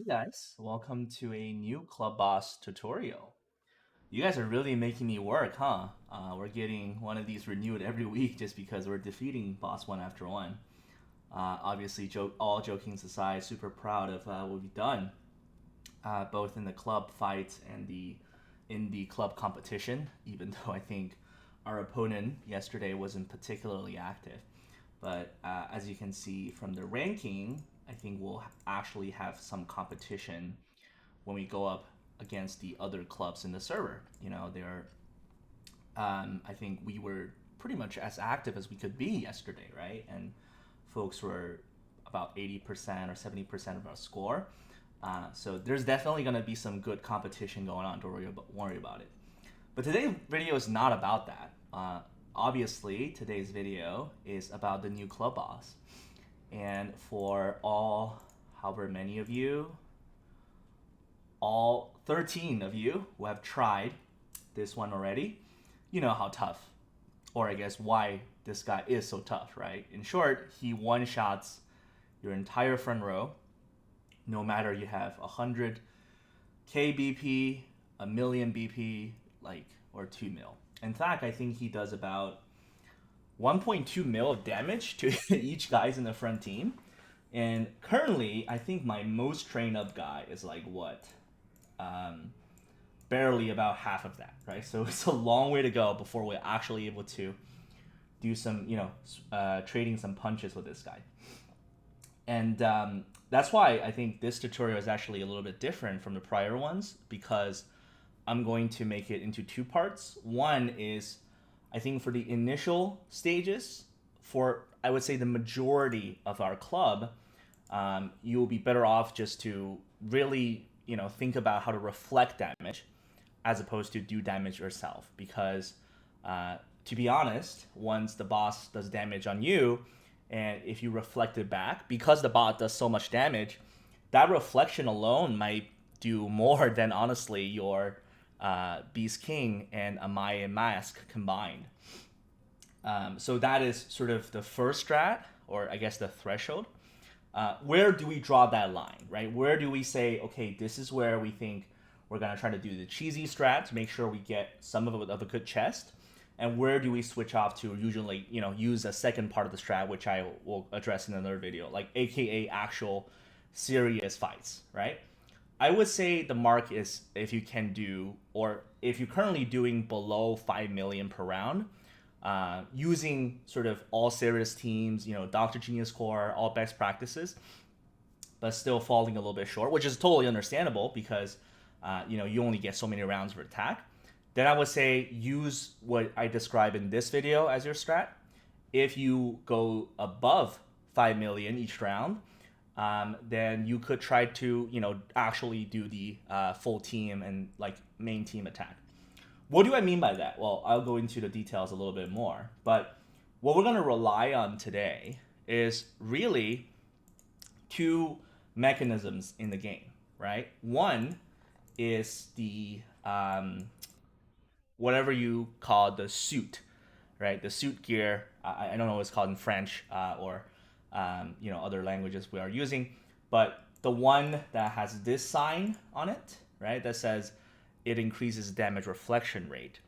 Hey guys, welcome to a new Club Boss tutorial. You guys are really making me work, huh? We're getting one of these renewed every week just because we're defeating boss one after one. Obviously, all joking aside, super proud of what we've done, both in the club fight and in the club competition. Even though I think our opponent yesterday wasn't particularly active, but as you can see from the ranking, I think we'll actually have some competition when we go up against the other clubs in the server. You know, I think we were pretty much as active as we could be yesterday, right? And folks were about 80% or 70% of our score. So there's definitely going to be some good competition going on. Don't worry about it. But today's video is not about that. Obviously, today's video is about the new club boss. And for however many of you, all 13 of you who have tried this one already, you know how tough, or I guess why this guy is so tough, right? In short, he one shots your entire front row, no matter you have 100k BP, a million BP, or 2 mil. In fact, I think he does about 1.2 mil of damage to each guys in the front team. And currently, I think my most trained up guy is like what? Barely about half of that, right? So it's a long way to go before we're actually able to do some, trading some punches with this guy. And that's why I think this tutorial is actually a little bit different from the prior ones, because I'm going to make it into two parts. One is, I think, for the initial stages, for I would say the majority of our club, you'll be better off just to really, think about how to reflect damage as opposed to do damage yourself. Because to be honest, once the boss does damage on you, and if you reflect it back, because the bot does so much damage, that reflection alone might do more than honestly your Beast King and a Maya Mask combined. So that is sort of the first strat, or I guess the threshold. Where do we draw that line, right? Where do we say, okay, this is where we think we're gonna try to do the cheesy strat to make sure we get some of a good chest, and where do we switch off to usually, use a second part of the strat, which I will address in another video, like AKA actual serious fights, right? I would say the mark is if you can do, or if you're currently doing below 5 million per round, using sort of all serious teams, Dr. Genius Core, all best practices, but still falling a little bit short, which is totally understandable because, you only get so many rounds of attack. Then I would say use what I describe in this video as your strat. If you go above 5 million each round, then you could try to, actually do the full team and like main team attack. What do I mean by that? Well, I'll go into the details a little bit more. But what we're going to rely on today is really two mechanisms in the game, right? One is the whatever you call the suit, right? The suit gear. I don't know what it's called in French or other languages we are using, but the one that has this sign on it, right? That says it increases damage reflection rate.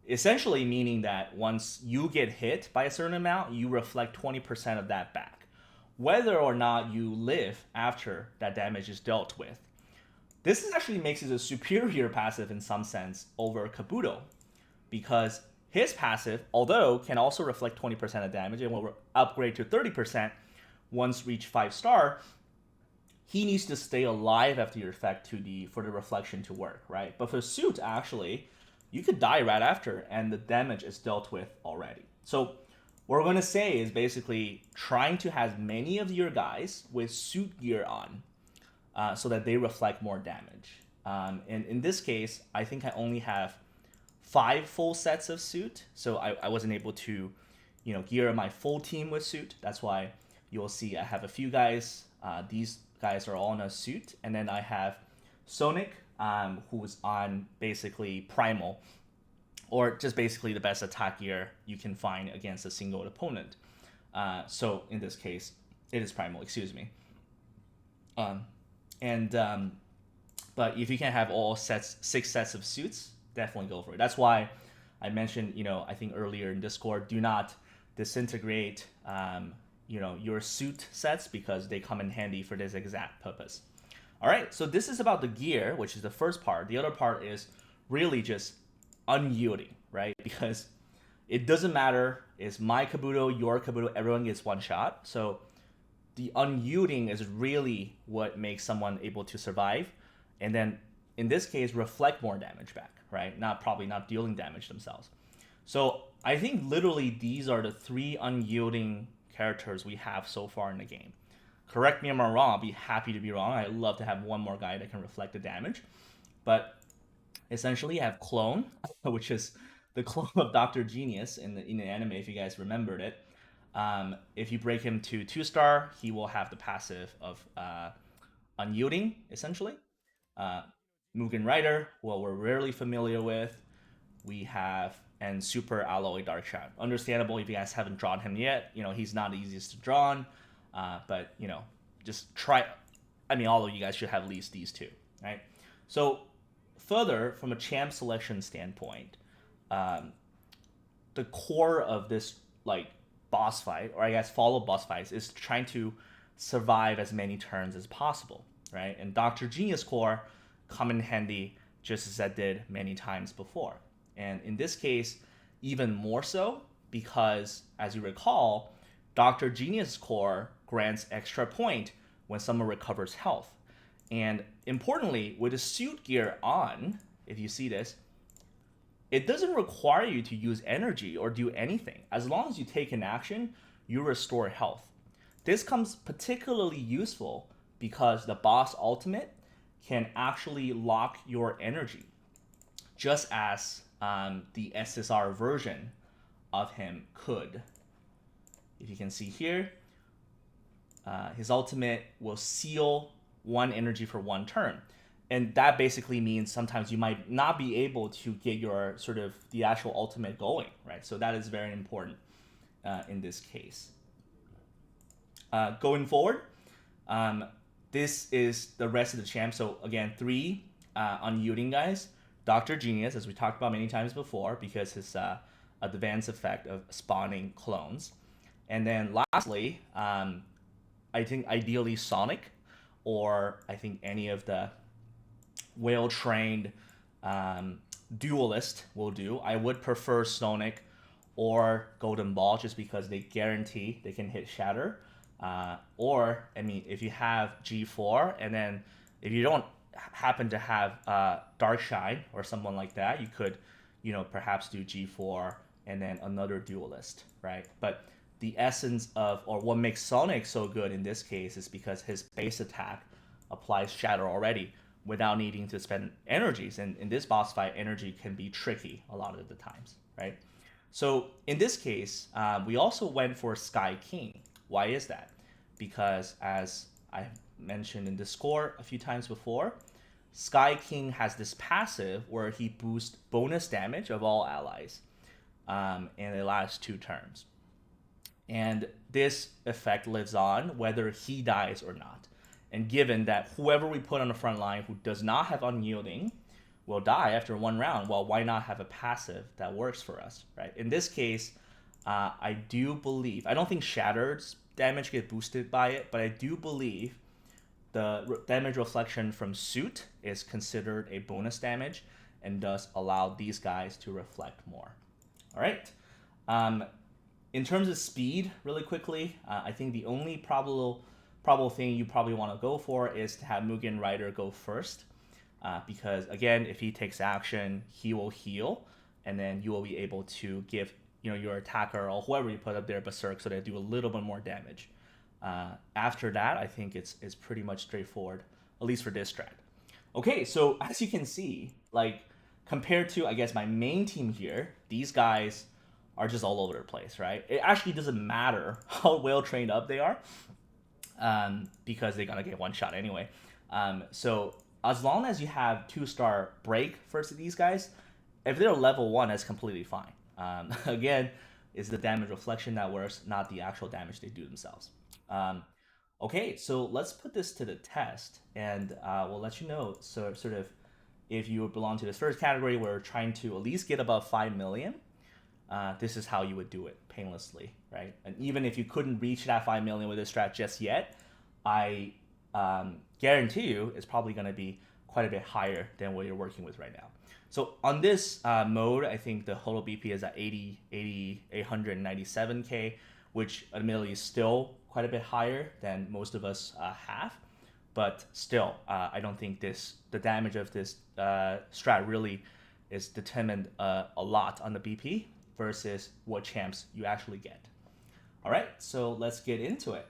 Essentially meaning that once you get hit by a certain amount, you reflect 20% of that back, whether or not you live after that damage is dealt with. This actually makes it a superior passive in some sense over Kabuto, because his passive, although can also reflect 20% of damage and will upgrade to 30% once reach 5-star, he needs to stay alive after your effect for the reflection to work, right? But for suit, actually, you could die right after, and the damage is dealt with already. So what we're going to say is basically trying to have many of your guys with suit gear on, so that they reflect more damage. And in this case, I think I only have 5 full sets of suit, so I wasn't able to, gear my full team with suit. That's why you'll see I have a few guys. These guys are all in a suit, and then I have Sonic, who's on basically Primal, or just basically the best attack gear you can find against a single opponent. So in this case, it is Primal, excuse me. And but if you can have all sets, 6 sets of suits, definitely go for it. That's why I mentioned, I think earlier in Discord, do not disintegrate, your suit sets because they come in handy for this exact purpose. All right, so this is about the gear, which is the first part. The other part is really just unyielding, right? Because it doesn't matter, it's my Kabuto, your Kabuto, everyone gets one shot. So the unyielding is really what makes someone able to survive, and then in this case reflect more damage back, right? Not probably not dealing damage themselves. So I think literally these are the 3 unyielding characters we have so far in the game. Correct me if I'm wrong. I'll be happy to be wrong. I'd love to have one more guy that can reflect the damage, but essentially you have Clone, which is the clone of Doctor Genius in the anime. If you guys remembered it, if you break him to 2-star, he will have the passive of unyielding, essentially. Uh, Mugen Rider, well, we're rarely familiar with. We have and Super Alloy Dark Shroud. Understandable if you guys haven't drawn him yet. He's not the easiest to draw on, but just try. I mean, all of you guys should have at least these two, right? So, further from a champ selection standpoint, um, the core of this like boss fight, or I guess follow boss fights, is trying to survive as many turns as possible, right? And Doctor Genius core come in handy just as that did many times before. And in this case, even more so because, as you recall, Doctor Genius core grants extra point when someone recovers health. And importantly, with the suit gear on, if you see this, it doesn't require you to use energy or do anything. As long as you take an action, you restore health. This comes particularly useful because the boss ultimate can actually lock your energy, just as the SSR version of him could. If you can see here, his ultimate will seal 1 energy for 1 turn. And that basically means sometimes you might not be able to get your sort of the actual ultimate going, right? So that is very important in this case. Going forward, this is the rest of the champ. So again, 3 unyielding guys. Dr. Genius, as we talked about many times before, because his advanced effect of spawning clones. And then lastly, I think ideally Sonic, or I think any of the well-trained duelist will do. I would prefer Sonic or Golden Ball just because they guarantee they can hit Shatter. Or, I mean, if you have G4, and then if you don't happen to have Dark Shine or someone like that, you could, perhaps do G4 and then another duelist, right? But the essence of, or what makes Sonic so good in this case, is because his base attack applies Shatter already without needing to spend energies. And in this boss fight, energy can be tricky a lot of the times, right? So in this case, we also went for Sky King. Why is that? Because as I mentioned in Discord a few times before, Sky King has this passive where he boosts bonus damage of all allies, and it lasts 2 turns. And this effect lives on whether he dies or not. And given that whoever we put on the front line who does not have unyielding will die after 1 round, well, why not have a passive that works for us, right? In this case, I do believe, I don't think Shattered's damage gets boosted by it, but I do believe the damage reflection from Suit is considered a bonus damage and does allow these guys to reflect more. All right. In terms of speed, really quickly, I think the only probable thing you probably want to go for is to have Mugen Rider go first, because again, if he takes action, he will heal, and then you will be able to give your attacker or whoever you put up there Berserk so they do a little bit more damage. After that, I think it's pretty much straightforward, at least for this strat. Okay, so as you can see, like compared to I guess my main team here, these guys are just all over the place, right? It actually doesn't matter how well trained up they are, because they're gonna get 1 shot anyway. So as long as you have 2-star break versus these guys, if they're level 1, that's completely fine. Again, it's the damage reflection that works, not the actual damage they do themselves. Okay, so let's put this to the test, and we'll let you know. So sort of, if you belong to this first category, we're trying to at least get above 5 million. This is how you would do it painlessly, right? And even if you couldn't reach that 5 million with this strat just yet, I guarantee you it's probably going to be quite a bit higher than what you're working with right now. So on this mode, I think the total BP is at 897K, which admittedly is still quite a bit higher than most of us have. But still, I don't think the damage of this strat really is determined a lot on the BP versus what champs you actually get. All right, so let's get into it.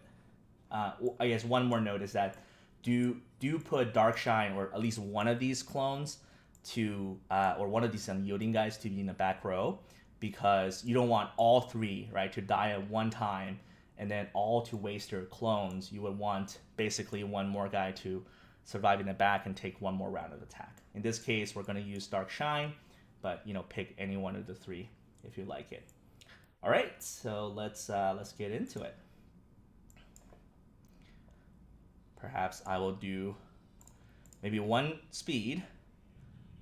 I guess one more note is that do put Dark Shine or at least one of these clones to or one of these unyielding guys to be in the back row, because you don't want all three, right, to die at one time and then all to waste their clones. You would want basically one more guy to survive in the back and take one more round of attack. In this case, we're going to use Dark Shine, but pick any one of the three if you like it. All right, so let's get into it. Perhaps I will do maybe one speed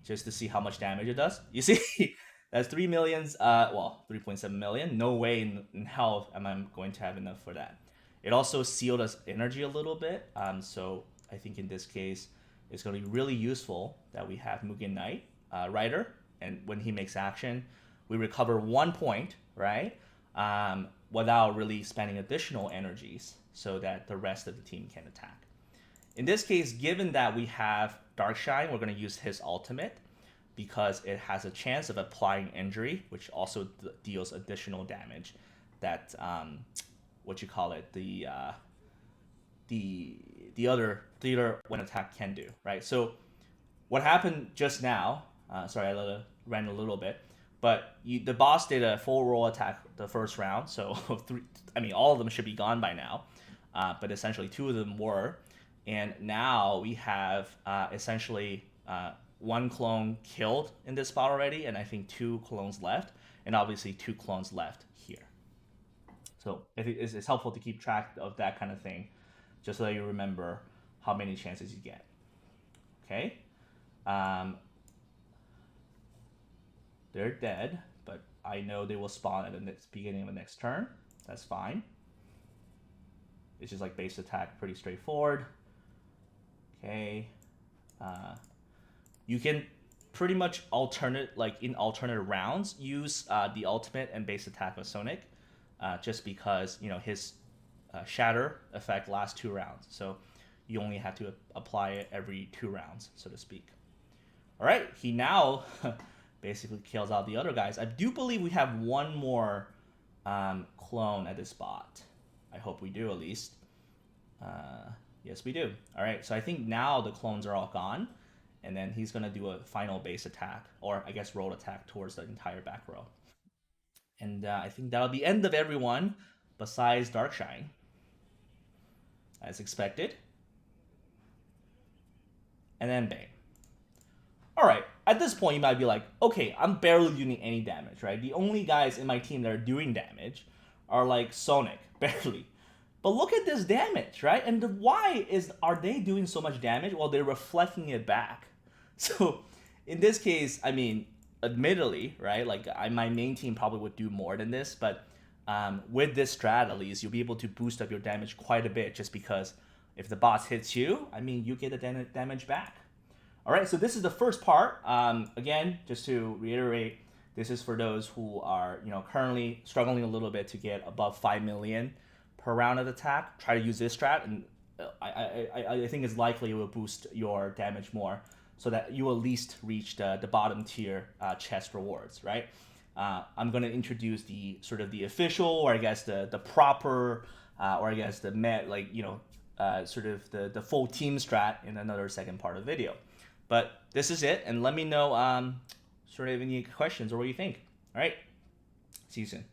just to see how much damage it does. You see, that's 3 millions, 3.7 million. No way in hell am I going to have enough for that. It also sealed us energy a little bit. So I think in this case, it's going to be really useful that we have Mugen Knight Rider. And when he makes action, we recover 1 point, right? Without really spending additional energies so that the rest of the team can attack. In this case, given that we have Dark Shine, we're going to use his ultimate because it has a chance of applying injury, which also deals additional damage that the other one attack can do, right? So what happened just now, sorry, I ran a little bit, but the boss did a full roll attack the first round, so all of them should be gone by now, but essentially 2 of them were. And now we have essentially 1 clone killed in this spot already, and I think 2 clones left, and obviously 2 clones left here. So it's helpful to keep track of that kind of thing, just so that you remember how many chances you get. Okay? They're dead, but I know they will spawn at the beginning of the next turn. That's fine. It's just like base attack, pretty straightforward. Okay, you can pretty much in alternate rounds use the ultimate and base attack of Sonic, just because his shatter effect lasts 2 rounds, so you only have to apply it every 2 rounds, so to speak. All right, he now basically kills out the other guys. I do believe we have 1 more clone at this spot. I hope we do, at least. Yes, we do. All right, so I think now the clones are all gone, and then he's going to do a final base attack, or I guess roll attack towards the entire back row. And I think that'll be the end of everyone besides Dark Shine, as expected. And then bang. All right, at this point, you might be like, okay, I'm barely doing any damage, right? The only guys in my team that are doing damage are like Sonic, barely. But look at this damage, right? And why are they doing so much damage? Well, they're reflecting it back. So in this case, admittedly, right, like my main team probably would do more than this, but with this strat, at least, you'll be able to boost up your damage quite a bit, just because if the boss hits you, you get the damage back. All right, so this is the first part. Again, just to reiterate, this is for those who are currently struggling a little bit to get above 5 million per round of attack. Try to use this strat, and I think it's likely it will boost your damage more, so that you at least reach the bottom tier chest rewards, right? I'm going to introduce the sort of the official, or I guess the proper, or I guess the sort of the full team strat in another second part of the video. But this is it, and let me know sort of any questions or what you think. All right, see you soon.